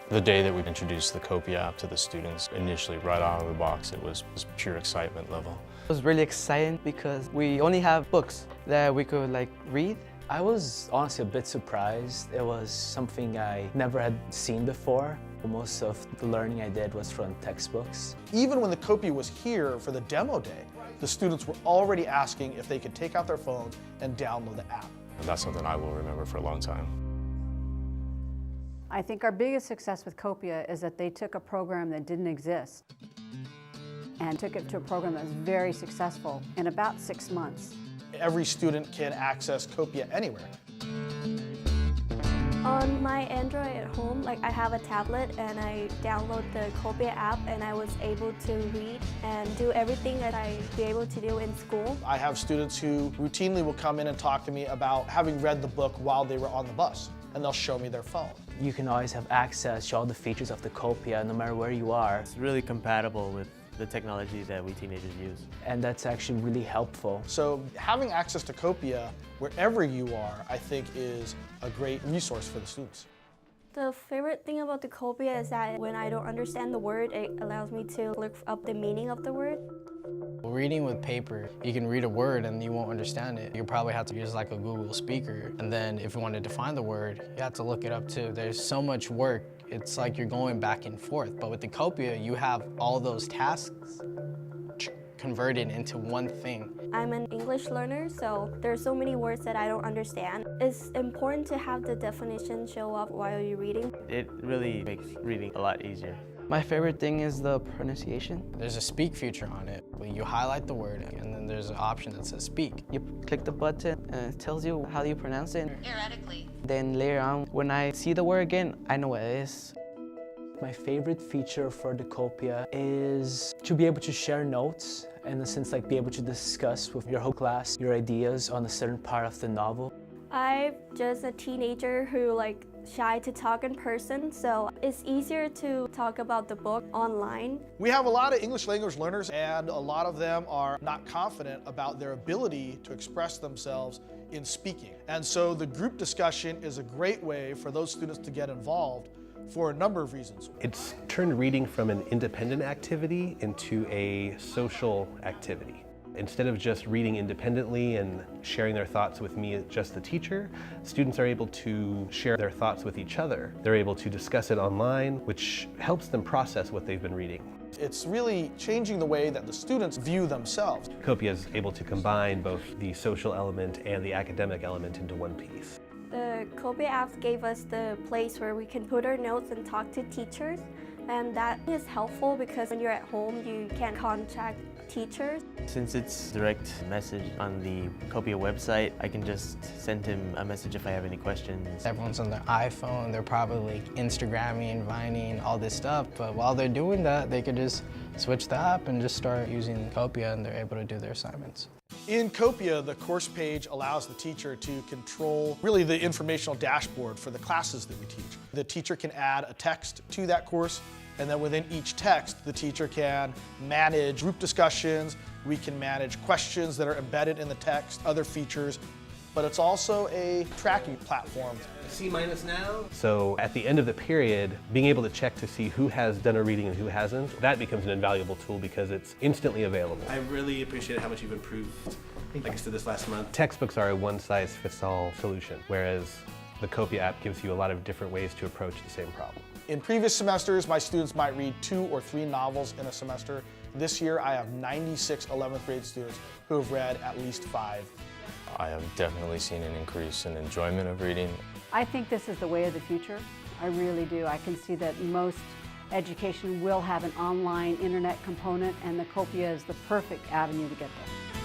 The day that we introduced the Copia app to the students, initially right out of the box, it was pure excitement level. It was really exciting because we only have books that we could read. I was honestly a bit surprised. It was something I never had seen before. Most of the learning I did was from textbooks. Even when the Copia was here for the demo day, the students were already asking if they could take out their phones and download the app. And that's something I will remember for a long time. I think our biggest success with Copia is that they took a program that didn't exist and took it to a program that was very successful in about 6 months. Every student can access Copia anywhere. On my Android at home, I have a tablet and I download the Copia app and I was able to read and do everything that I'd be able to do in school. I have students who routinely will come in and talk to me about having read the book while they were on the bus, and they'll show me their phone. You can always have access to all the features of the Copia no matter where you are. It's really compatible with the technology that we teenagers use. And that's actually really helpful. So having access to Copia wherever you are, I think, is a great resource for the students. The favorite thing about the Copia is that when I don't understand the word, it allows me to look up the meaning of the word. Reading with paper, you can read a word and you won't understand it. You probably have to use a Google speaker. And then if you want to define the word, you have to look it up too. There's so much work. It's like you're going back and forth. But with the Copia, you have all those tasks converted into one thing. I'm an English learner, so there's so many words that I don't understand. It's important to have the definition show up while you're reading. It really makes reading a lot easier. My favorite thing is the pronunciation. There's a speak feature on it. You highlight the word and then there's an option that says speak. You click the button and it tells you how you pronounce it. Theoretically. Then later on, when I see the word again, I know what it is. My favorite feature for the Copia is to be able to share notes, in the sense be able to discuss with your whole class your ideas on a certain part of the novel. I'm just a teenager who shy to talk in person, so it's easier to talk about the book online. We have a lot of English language learners, and a lot of them are not confident about their ability to express themselves in speaking. And so the group discussion is a great way for those students to get involved for a number of reasons. It's turned reading from an independent activity into a social activity. Instead of just reading independently and sharing their thoughts with me, just the teacher, students are able to share their thoughts with each other. They're able to discuss it online, which helps them process what they've been reading. It's really changing the way that the students view themselves. Copia is able to combine both the social element and the academic element into one piece. The Copia apps gave us the place where we can put our notes and talk to teachers, and that is helpful because when you're at home you can't contact teachers. Since it's direct message on the Copia website, I can just send him a message if I have any questions. Everyone's on their iPhone, they're probably Instagramming, Vining, all this stuff, but while they're doing that, they could just switch the app and just start using Copia and they're able to do their assignments. In Copia, the course page allows the teacher to control really the informational dashboard for the classes that we teach. The teacher can add a text to that course, and then within each text, the teacher can manage group discussions, we can manage questions that are embedded in the text, other features, but it's also a tracking platform. C- now? So at the end of the period, being able to check to see who has done a reading and who hasn't, that becomes an invaluable tool because it's instantly available. I really appreciate how much you've improved, like I said, this last month. Textbooks are a one-size-fits-all solution, whereas the Copia app gives you a lot of different ways to approach the same problem. In previous semesters, my students might read 2 or 3 novels in a semester. This year, I have 96 11th grade students who have read at least 5. I have definitely seen an increase in enjoyment of reading. I think this is the way of the future. I really do. I can see that most education will have an online internet component, and the Copia is the perfect avenue to get there.